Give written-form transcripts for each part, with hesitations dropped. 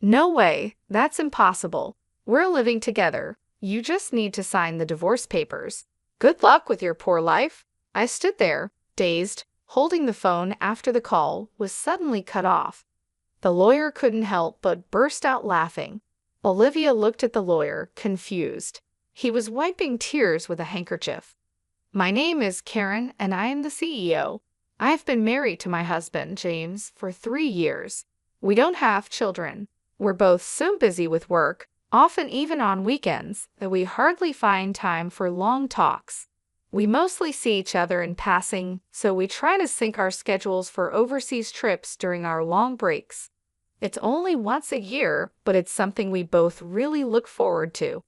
No way, that's impossible. We're living together. You just need to sign the divorce papers. Good luck with your poor life. I stood there, dazed, holding the phone after the call was suddenly cut off. The lawyer couldn't help but burst out laughing. Olivia looked at the lawyer, confused. He was wiping tears with a handkerchief. My name is Karen, and I am the CEO. I've been married to my husband, James, for 3 years. We don't have children. We're both so busy with work, often even on weekends, that we hardly find time for long talks. We mostly see each other in passing, so we try to sync our schedules for overseas trips during our long breaks. It's only once a year, but it's something we both really look forward to.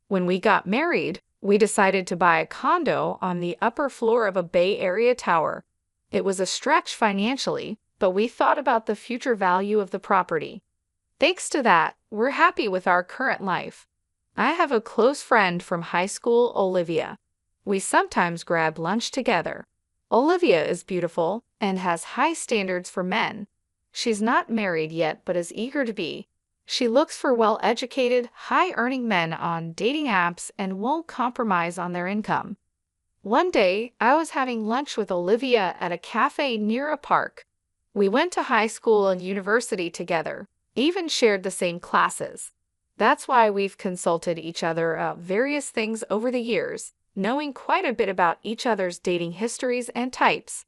When we got married, we decided to buy a condo on the upper floor of a Bay Area tower. It was a stretch financially, but we thought about the future value of the property. Thanks to that, we're happy with our current life. I have a close friend from high school, Olivia. We sometimes grab lunch together. Olivia is beautiful and has high standards for men. She's not married yet but is eager to be. She looks for well-educated, high-earning men on dating apps and won't compromise on their income. One day, I was having lunch with Olivia at a cafe near a park. We went to high school and university together, even shared the same classes. That's why we've consulted each other about various things over the years, knowing quite a bit about each other's dating histories and types.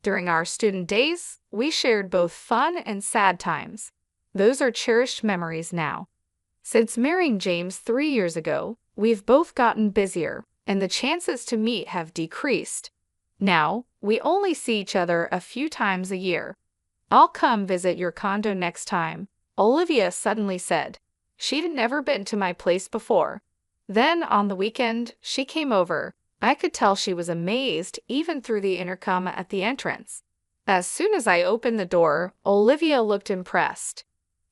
During our student days, we shared both fun and sad times. Those are cherished memories now. Since marrying James 3 years ago, we've both gotten busier, and the chances to meet have decreased. Now, we only see each other a few times a year. I'll come visit your condo next time, Olivia suddenly said. She'd never been to my place before. Then, on the weekend, she came over. I could tell she was amazed even through the intercom at the entrance. As soon as I opened the door, Olivia looked impressed.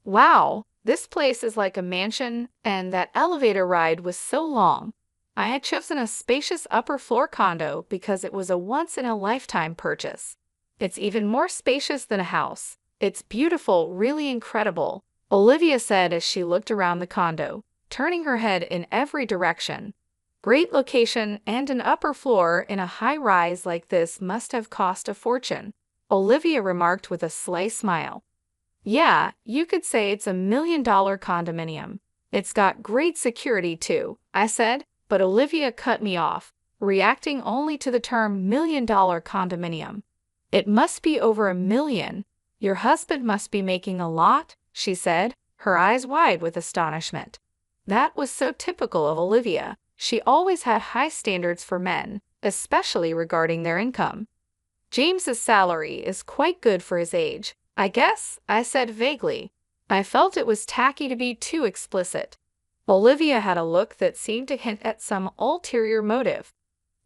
Wow, this place is like a mansion, and that elevator ride was so long. I had chosen a spacious upper floor condo because it was a once-in-a-lifetime purchase. It's even more spacious than a house. It's beautiful, really incredible, Olivia said as she looked around the condo, turning her head in every direction. Great location and an upper floor in a high-rise like this must have cost a fortune, Olivia remarked with a sly smile. Yeah, you could say it's $1 million condominium. It's got great security too, I said, but Olivia cut me off, reacting only to the term $1 million condominium. It must be over $1 million. Your husband must be making a lot, she said, her eyes wide with astonishment. That was so typical of Olivia. She always had high standards for men, especially regarding their income. James's salary is quite good for his age, I guess, I said vaguely. I felt it was tacky to be too explicit. Olivia had a look that seemed to hint at some ulterior motive.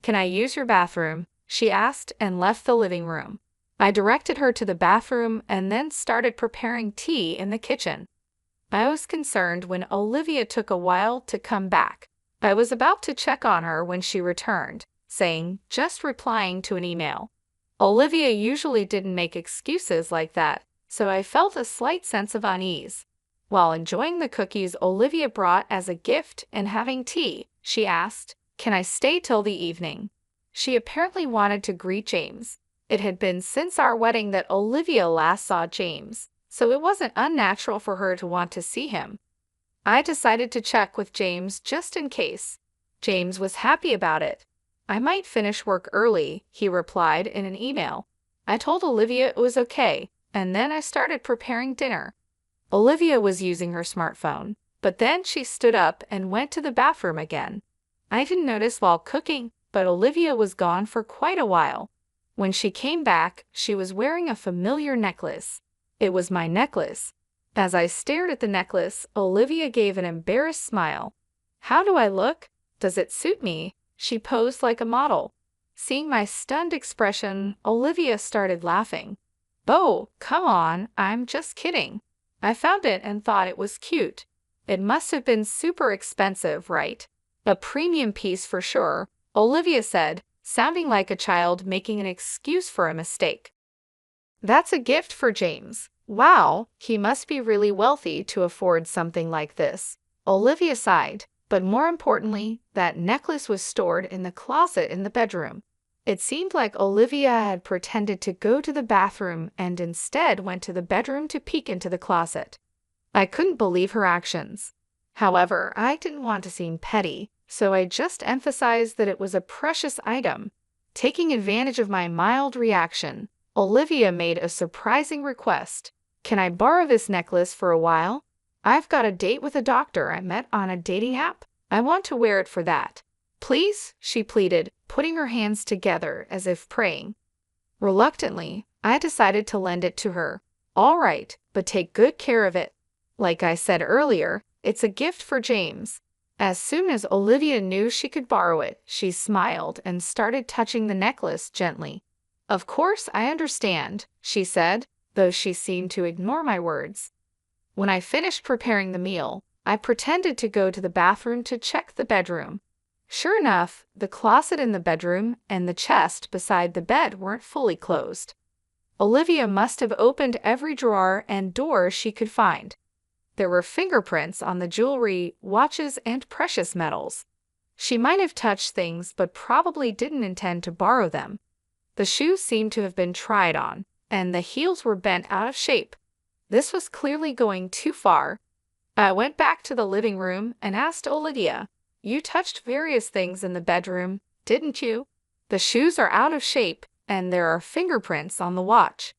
Can I use your bathroom? She asked and left the living room. I directed her to the bathroom and then started preparing tea in the kitchen. I was concerned when Olivia took a while to come back. I was about to check on her when she returned, saying, just replying to an email. Olivia usually didn't make excuses like that, so I felt a slight sense of unease. While enjoying the cookies Olivia brought as a gift and having tea, she asked, can I stay till the evening? She apparently wanted to greet James. It had been since our wedding that Olivia last saw James, so it wasn't unnatural for her to want to see him. I decided to check with James just in case. James was happy about it. I might finish work early, he replied in an email. I told Olivia it was okay, and then I started preparing dinner. Olivia was using her smartphone, but then she stood up and went to the bathroom again. I didn't notice while cooking, but Olivia was gone for quite a while. When she came back, she was wearing a familiar necklace. It was my necklace. As I stared at the necklace, Olivia gave an embarrassed smile. How do I look? Does it suit me? She posed like a model. Seeing my stunned expression, Olivia started laughing. Oh, come on, I'm just kidding. I found it and thought it was cute. It must have been super expensive, right? A premium piece for sure, Olivia said, sounding like a child making an excuse for a mistake. That's a gift for James. Wow, he must be really wealthy to afford something like this. Olivia sighed, but more importantly, that necklace was stored in the closet in the bedroom. It seemed like Olivia had pretended to go to the bathroom and instead went to the bedroom to peek into the closet. I couldn't believe her actions. However, I didn't want to seem petty, so I just emphasized that it was a precious item. Taking advantage of my mild reaction, Olivia made a surprising request. Can I borrow this necklace for a while? I've got a date with a doctor I met on a dating app. I want to wear it for that. Please, she pleaded, putting her hands together as if praying. Reluctantly, I decided to lend it to her. All right, but take good care of it. Like I said earlier, it's a gift for James. As soon as Olivia knew she could borrow it, she smiled and started touching the necklace gently. Of course, I understand, she said, though she seemed to ignore my words. When I finished preparing the meal, I pretended to go to the bathroom to check the bedroom. Sure enough, the closet in the bedroom and the chest beside the bed weren't fully closed. Olivia must have opened every drawer and door she could find. There were fingerprints on the jewelry, watches, and precious metals. She might have touched things but probably didn't intend to borrow them. The shoes seemed to have been tried on, and the heels were bent out of shape. This was clearly going too far. I went back to the living room and asked Olivia, "You touched various things in the bedroom, didn't you? The shoes are out of shape, and there are fingerprints on the watch."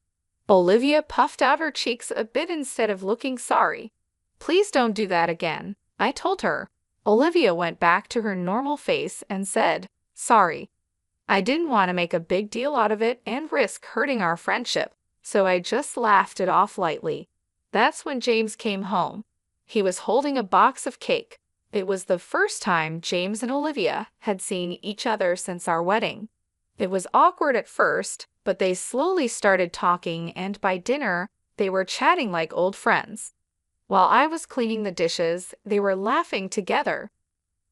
Olivia puffed out her cheeks a bit instead of looking sorry. "Please don't do that again," I told her. Olivia went back to her normal face and said, "Sorry. I didn't want to make a big deal out of it and risk hurting our friendship, so I just laughed it off lightly." That's when James came home. He was holding a box of cake. It was the first time James and Olivia had seen each other since our wedding. It was awkward at first, but they slowly started talking, and by dinner, they were chatting like old friends. While I was cleaning the dishes, they were laughing together.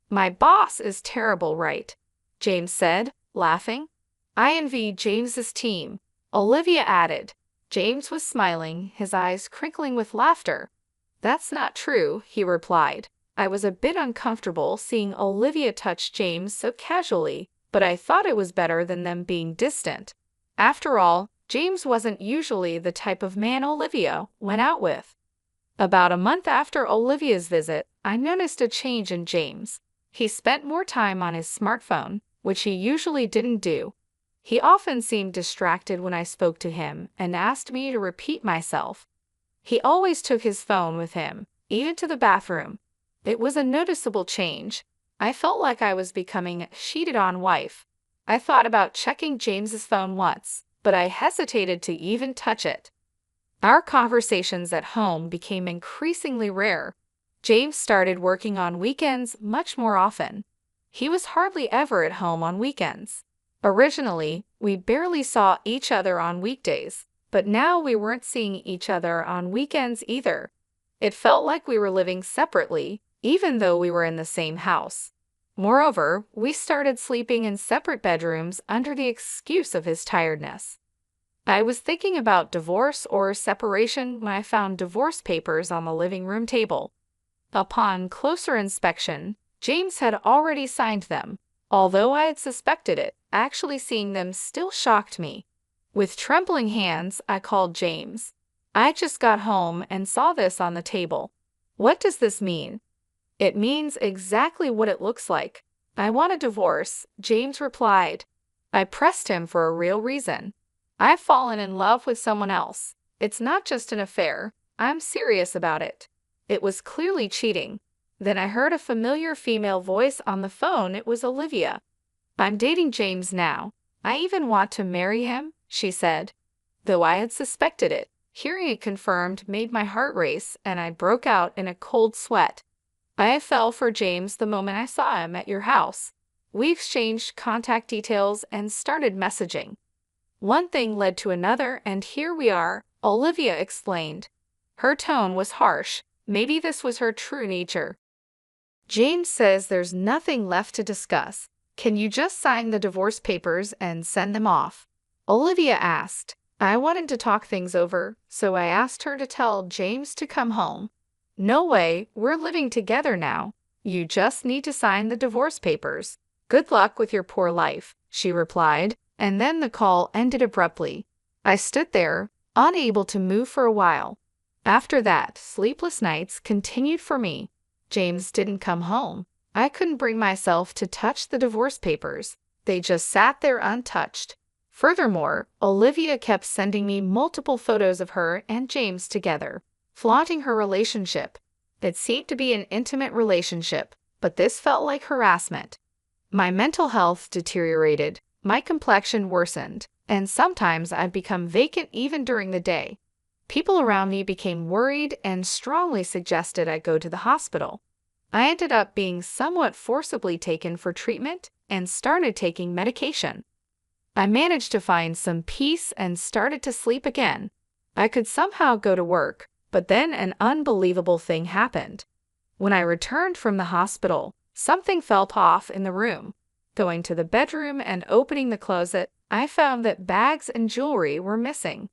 "My boss is terrible, right?" James said, laughing. "I envy James's team," Olivia added. James was smiling, his eyes crinkling with laughter. "That's not true," he replied. I was a bit uncomfortable seeing Olivia touch James so casually, but I thought it was better than them being distant. After all, James wasn't usually the type of man Olivia went out with. About a month after Olivia's visit, I noticed a change in James. He spent more time on his smartphone, which he usually didn't do. He often seemed distracted when I spoke to him and asked me to repeat myself. He always took his phone with him, even to the bathroom. It was a noticeable change. I felt like I was becoming a cheated-on wife. I thought about checking James's phone once, but I hesitated to even touch it. Our conversations at home became increasingly rare. James started working on weekends much more often. He was hardly ever at home on weekends. Originally, we barely saw each other on weekdays, but now we weren't seeing each other on weekends either. It felt like we were living separately, even though we were in the same house. Moreover, we started sleeping in separate bedrooms under the excuse of his tiredness. I was thinking about divorce or separation when I found divorce papers on the living room table. Upon closer inspection, James had already signed them. Although I had suspected it, actually seeing them still shocked me. With trembling hands, I called James. "I just got home and saw this on the table. What does this mean?" "It means exactly what it looks like. I want a divorce," James replied. I pressed him for a real reason. "I've fallen in love with someone else. It's not just an affair. I'm serious about it." It was clearly cheating. Then I heard a familiar female voice on the phone. It was Olivia. "I'm dating James now. I even want to marry him," she said. Though I had suspected it, hearing it confirmed made my heart race, and I broke out in a cold sweat. "I fell for James the moment I saw him at your house. We exchanged contact details and started messaging. One thing led to another, and here we are," Olivia explained. Her tone was harsh. Maybe this was her true nature. "James says there's nothing left to discuss. Can you just sign the divorce papers and send them off?" Olivia asked. I wanted to talk things over, so I asked her to tell James to come home. No way, we're living together now. You just need to sign the divorce papers. Good luck with your poor life, she replied, and then the call ended abruptly. I stood there, unable to move for a while. After that, sleepless nights continued for me. James didn't come home. I couldn't bring myself to touch the divorce papers. They just sat there untouched. Furthermore, Olivia kept sending me multiple photos of her and James together, flaunting her relationship. It seemed to be an intimate relationship, but this felt like harassment. My mental health deteriorated, my complexion worsened, and sometimes I'd become vacant even during the day. People around me became worried and strongly suggested I go to the hospital. I ended up being somewhat forcibly taken for treatment and started taking medication. I managed to find some peace and started to sleep again. I could somehow go to work, but then an unbelievable thing happened. When I returned from the hospital, something felt off in the room. Going to the bedroom and opening the closet, I found that bags and jewelry were missing.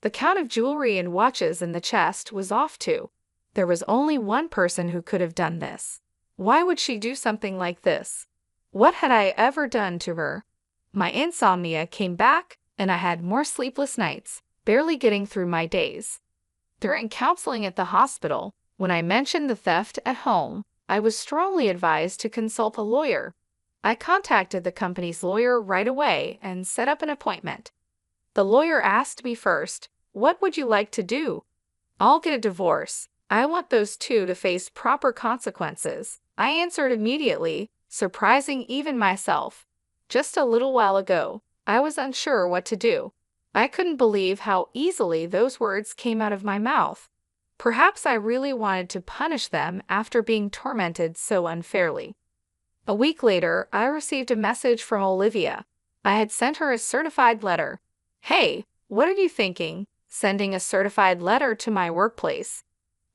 The count of jewelry and watches in the chest was off too. There was only one person who could have done this. Why would she do something like this? What had I ever done to her? My insomnia came back, and I had more sleepless nights, barely getting through my days. During counseling at the hospital, when I mentioned the theft at home, I was strongly advised to consult a lawyer. I contacted the company's lawyer right away and set up an appointment. The lawyer asked me first, "What would you like to do?" "I'll get a divorce. I want those two to face proper consequences," I answered immediately, surprising even myself. Just a little while ago, I was unsure what to do. I couldn't believe how easily those words came out of my mouth. Perhaps I really wanted to punish them after being tormented so unfairly. A week later, I received a message from Olivia. I had sent her a certified letter. "Hey, what are you thinking, sending a certified letter to my workplace?"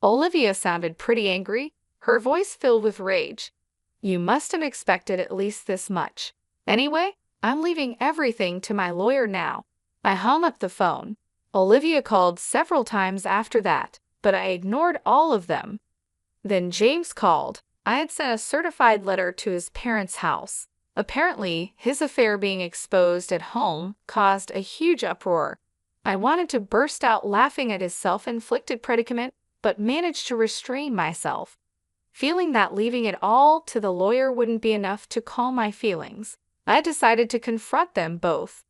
Olivia sounded pretty angry, her voice filled with rage. "You must have expected at least this much. Anyway, I'm leaving everything to my lawyer now." I hung up the phone. Olivia called several times after that, but I ignored all of them. Then James called. I had sent a certified letter to his parents' house. Apparently, his affair being exposed at home caused a huge uproar. I wanted to burst out laughing at his self-inflicted predicament, but managed to restrain myself. Feeling that leaving it all to the lawyer wouldn't be enough to calm my feelings, I decided to confront them both.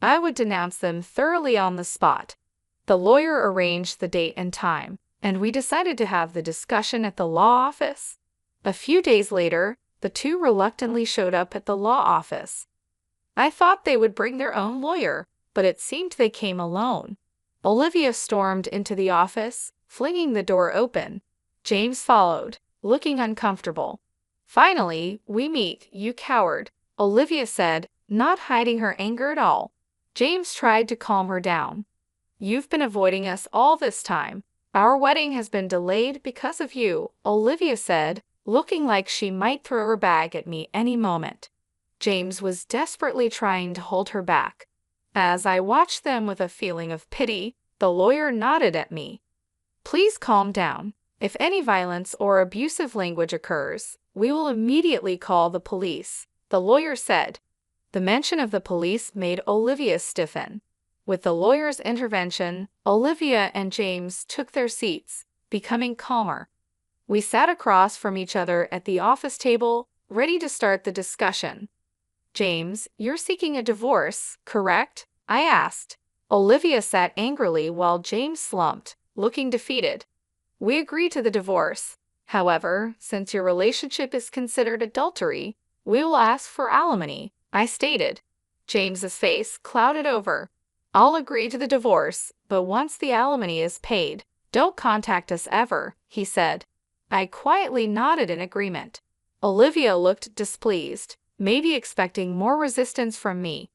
I would denounce them thoroughly on the spot. The lawyer arranged the date and time, and we decided to have the discussion at the law office. A few days later, the two reluctantly showed up at the law office. I thought they would bring their own lawyer, but it seemed they came alone. Olivia stormed into the office, flinging the door open. James followed, looking uncomfortable. "Finally, we meet, you coward," Olivia said, not hiding her anger at all. James tried to calm her down. "You've been avoiding us all this time. Our wedding has been delayed because of you," Olivia said, looking like she might throw her bag at me any moment. James was desperately trying to hold her back. As I watched them with a feeling of pity, the lawyer nodded at me. "Please calm down. If any violence or abusive language occurs, we will immediately call the police," the lawyer said. The mention of the police made Olivia stiffen. With the lawyer's intervention, Olivia and James took their seats, becoming calmer. We sat across from each other at the office table, ready to start the discussion. "James, you're seeking a divorce, correct?" I asked. Olivia sat angrily while James slumped, looking defeated. "We agree to the divorce. However, since your relationship is considered adultery, we will ask for alimony," I stated. James's face clouded over. "I'll agree to the divorce, but once the alimony is paid, don't contact us ever," he said. I quietly nodded in agreement. Olivia looked displeased, maybe expecting more resistance from me.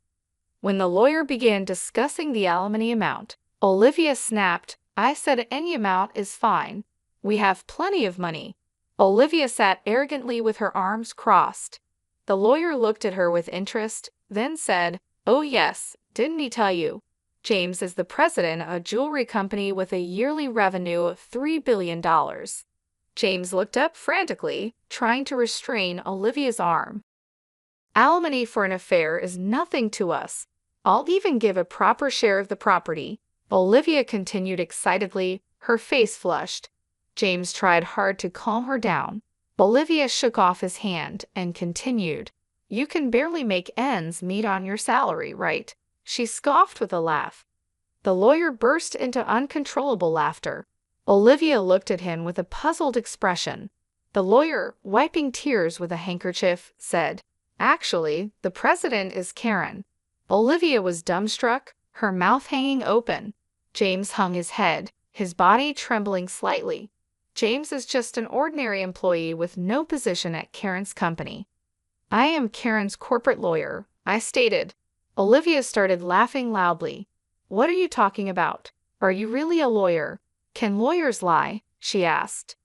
When the lawyer began discussing the alimony amount, Olivia snapped, "I said any amount is fine. We have plenty of money." Olivia sat arrogantly with her arms crossed. The lawyer looked at her with interest, then said, "Oh yes, didn't he tell you?" James is the president of a jewelry company with a yearly revenue of $3 billion. James looked up frantically, trying to restrain Olivia's arm. Alimony for an affair is nothing to us. I'll even give a proper share of the property, Olivia continued excitedly, her face flushed. James tried hard to calm her down. Olivia shook off his hand and continued, "You can barely make ends meet on your salary, right?" She scoffed with a laugh. The lawyer burst into uncontrollable laughter. Olivia looked at him with a puzzled expression. The lawyer, wiping tears with a handkerchief, said, "Actually, the president is Karen." Olivia was dumbstruck, her mouth hanging open. James hung his head, his body trembling slightly. James is just an ordinary employee with no position at Karen's company. "I am Karen's corporate lawyer," I stated. Olivia started laughing loudly. "What are you talking about? Are you really a lawyer? Can lawyers lie?" she asked.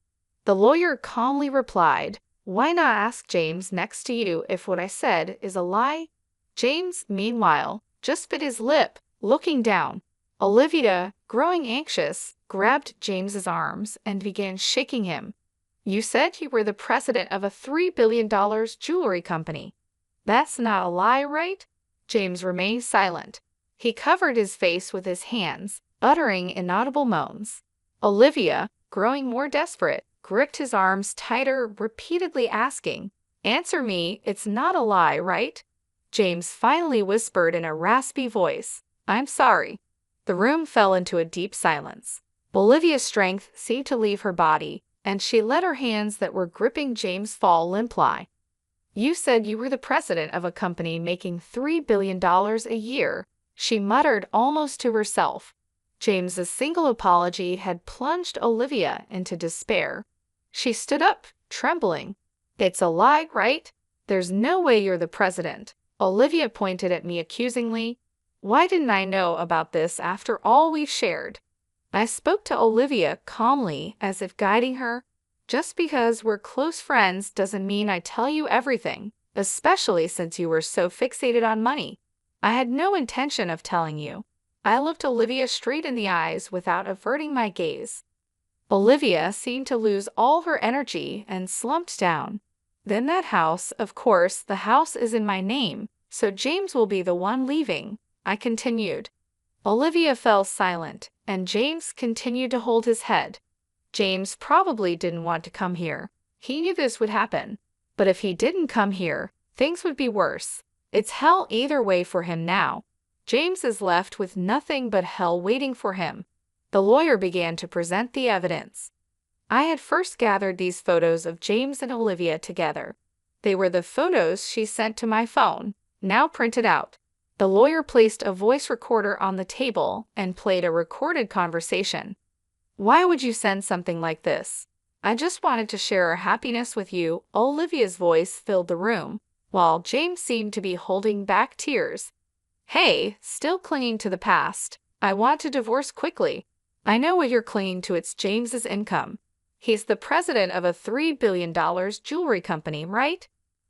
The lawyer calmly replied, "Why not ask James next to you if what I said is a lie?" James, meanwhile, just bit his lip, looking down. Olivia, growing anxious, grabbed James's arms and began shaking him. "You said you were the president of a $3 billion jewelry company. That's not a lie, right?" James remained silent. He covered his face with his hands, uttering inaudible moans. Olivia, growing more desperate, gripped his arms tighter, repeatedly asking, "Answer me, it's not a lie, right?" James finally whispered in a raspy voice, "I'm sorry." The room fell into a deep silence. Olivia's strength seemed to leave her body, and she let her hands that were gripping James fall limply. "You said you were the president of a company making $3 billion a year," she muttered almost to herself. James's single apology had plunged Olivia into despair. She stood up, trembling. "It's a lie, right? There's no way you're the president." Olivia pointed at me accusingly. "Why didn't I know about this after all we've shared?" I spoke to Olivia calmly, as if guiding her. "Just because we're close friends doesn't mean I tell you everything, especially since you were so fixated on money. I had no intention of telling you." I looked Olivia straight in the eyes without averting my gaze. Olivia seemed to lose all her energy and slumped down. "Then that house, of course, the house is in my name, so James will be the one leaving," I continued. Olivia fell silent, and James continued to hold his head. James probably didn't want to come here. He knew this would happen. But if he didn't come here, things would be worse. It's hell either way for him now. James is left with nothing but hell waiting for him. The lawyer began to present the evidence. I had first gathered these photos of James and Olivia together. They were the photos she sent to my phone, now printed out. The lawyer placed a voice recorder on the table and played a recorded conversation. "Why would you send something like this?" "I just wanted to share our happiness with you." Olivia's voice filled the room, while James seemed to be holding back tears. "Hey, still clinging to the past. I want to divorce quickly." "I know what you're clinging to. It's James's income. He's the president of a $3 billion jewelry company, right?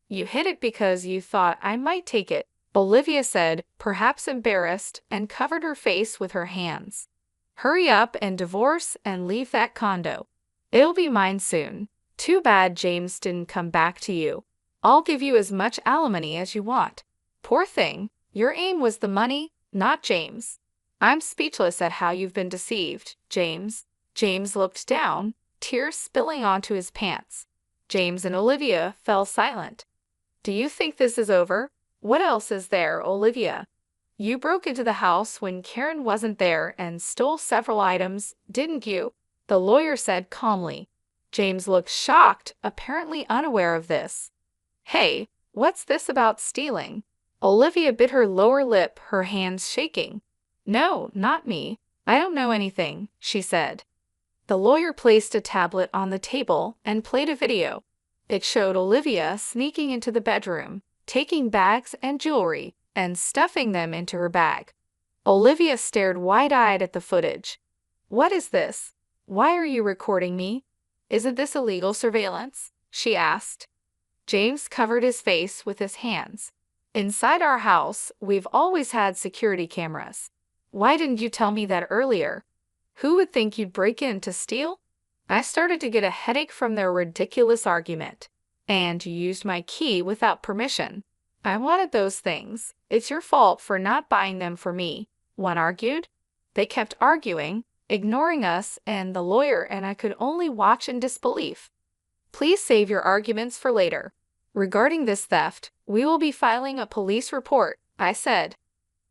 You hid it because you thought I might take it," Olivia said, perhaps embarrassed, and covered her face with her hands. "Hurry up and divorce and leave that condo. It'll be mine soon. Too bad James didn't come back to you. I'll give you as much alimony as you want." "Poor thing. Your aim was the money, not James." "I'm speechless at how you've been deceived, James." James looked down, tears spilling onto his pants. James and Olivia fell silent. "Do you think this is over?" "What else is there, Olivia?" "You broke into the house when Karen wasn't there and stole several items, didn't you?" the lawyer said calmly. James looked shocked, apparently unaware of this. "Hey, what's this about stealing?" Olivia bit her lower lip, her hands shaking. "No, not me. I don't know anything," she said. The lawyer placed a tablet on the table and played a video. It showed Olivia sneaking into the bedroom, taking bags and jewelry, and stuffing them into her bag. Olivia stared wide-eyed at the footage. "What is this? Why are you recording me? Isn't this illegal surveillance?" she asked. James covered his face with his hands. "Inside our house, we've always had security cameras. Why didn't you tell me that earlier? Who would think you'd break in to steal? I started to get a headache from their ridiculous argument. And you used my key without permission. I wanted those things. It's your fault for not buying them for me, one argued. They kept arguing, ignoring us and the lawyer, and I could only watch in disbelief. Please save your arguments for later. Regarding this theft, we will be filing a police report, I said.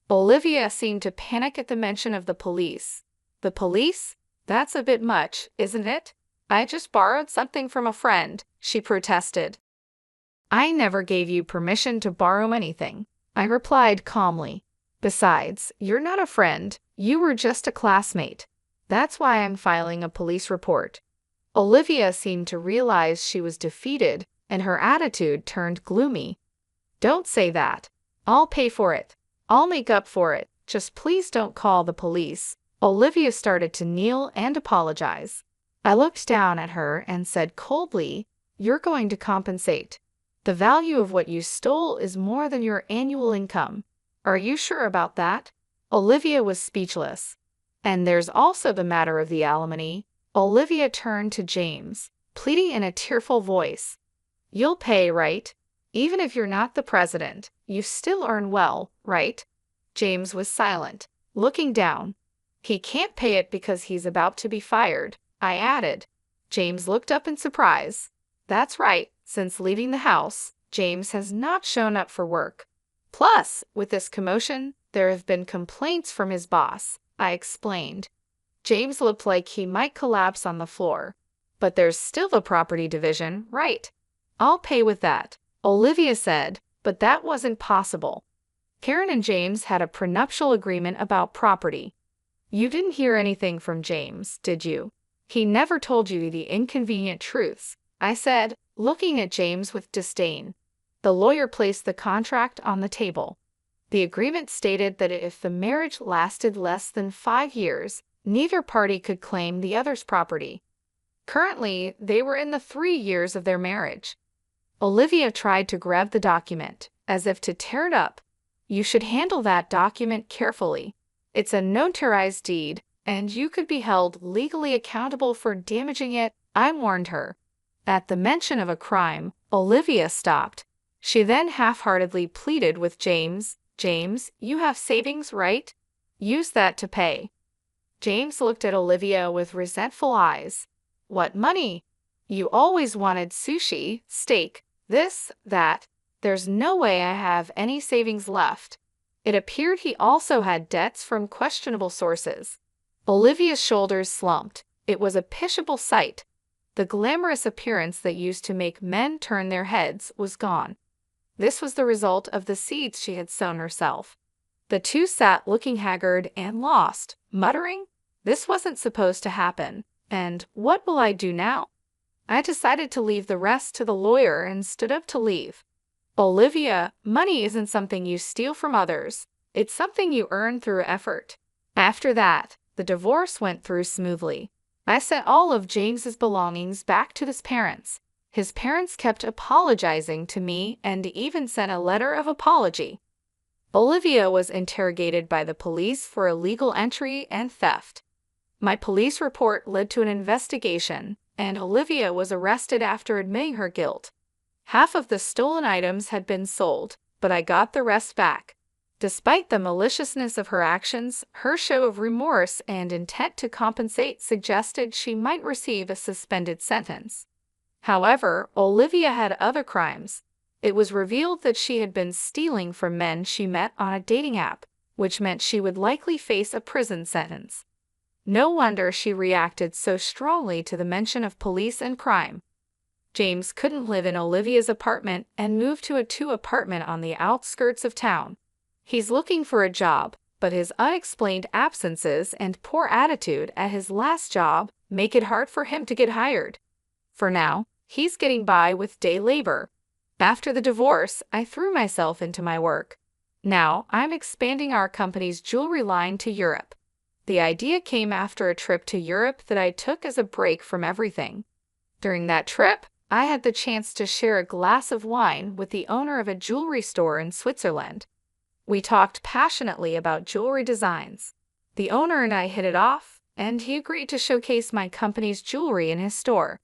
Olivia seemed to panic at the mention of the police. The police? That's a bit much, isn't it? I just borrowed something from a friend, she protested. I never gave you permission to borrow anything, I replied calmly. Besides, you're not a friend, you were just a classmate. That's why I'm filing a police report. Olivia seemed to realize she was defeated, and her attitude turned gloomy. Don't say that. I'll pay for it. I'll make up for it. Just please don't call the police. Olivia started to kneel and apologize. I looked down at her and said coldly, "You're going to compensate. The value of what you stole is more than your annual income. Are you sure about that?" Olivia was speechless. And there's also the matter of the alimony. Olivia turned to James, pleading in a tearful voice. You'll pay, right? Even if you're not the president, you still earn well, right? James was silent, looking down. He can't pay it because he's about to be fired, I added. James looked up in surprise. That's right, since leaving the house, James has not shown up for work. Plus, with this commotion, there have been complaints from his boss, I explained. James looked like he might collapse on the floor. But there's still the property division, right? I'll pay with that, Olivia said, but that wasn't possible. Karen and James had a prenuptial agreement about property. You didn't hear anything from James, did you? He never told you the inconvenient truths, I said, looking at James with disdain. The lawyer placed the contract on the table. The agreement stated that if the marriage lasted less than 5 years, neither party could claim the other's property. Currently, they were in the 3 years of their marriage. Olivia tried to grab the document, as if to tear it up. You should handle that document carefully. It's a notarized deed, and you could be held legally accountable for damaging it, I warned her. At the mention of a crime, Olivia stopped. She then half-heartedly pleaded with James. James, you have savings, right? Use that to pay. James looked at Olivia with resentful eyes. What money? You always wanted sushi, steak, this, that. There's no way I have any savings left. It appeared he also had debts from questionable sources. Olivia's shoulders slumped. It was a pitiable sight. The glamorous appearance that used to make men turn their heads was gone. This was the result of the seeds she had sown herself. The two sat looking haggard and lost, muttering, "This wasn't supposed to happen, and what will I do now?" I decided to leave the rest to the lawyer and stood up to leave. Olivia, money isn't something you steal from others. It's something you earn through effort. After that, the divorce went through smoothly. I sent all of James's belongings back to his parents. His parents kept apologizing to me and even sent a letter of apology. Olivia was interrogated by the police for illegal entry and theft. My police report led to an investigation, and Olivia was arrested after admitting her guilt. Half of the stolen items had been sold, but I got the rest back. Despite the maliciousness of her actions, her show of remorse and intent to compensate suggested she might receive a suspended sentence. However, Olivia had other crimes. It was revealed that she had been stealing from men she met on a dating app, which meant she would likely face a prison sentence. No wonder she reacted so strongly to the mention of police and crime. James couldn't live in Olivia's apartment and moved to a 2-apartment on the outskirts of town. He's looking for a job, but his unexplained absences and poor attitude at his last job make it hard for him to get hired. For now, he's getting by with day labor. After the divorce, I threw myself into my work. Now, I'm expanding our company's jewelry line to Europe. The idea came after a trip to Europe that I took as a break from everything. During that trip, I had the chance to share a glass of wine with the owner of a jewelry store in Switzerland. We talked passionately about jewelry designs. The owner and I hit it off, and he agreed to showcase my company's jewelry in his store.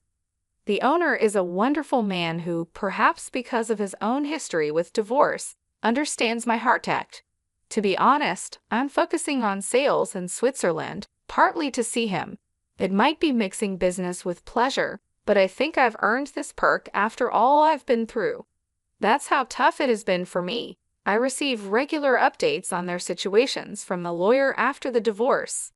The owner is a wonderful man who, perhaps because of his own history with divorce, understands my heart tact. To be honest, I'm focusing on sales in Switzerland, partly to see him. It might be mixing business with pleasure, but I think I've earned this perk after all I've been through. That's how tough it has been for me. I receive regular updates on their situations from the lawyer after the divorce.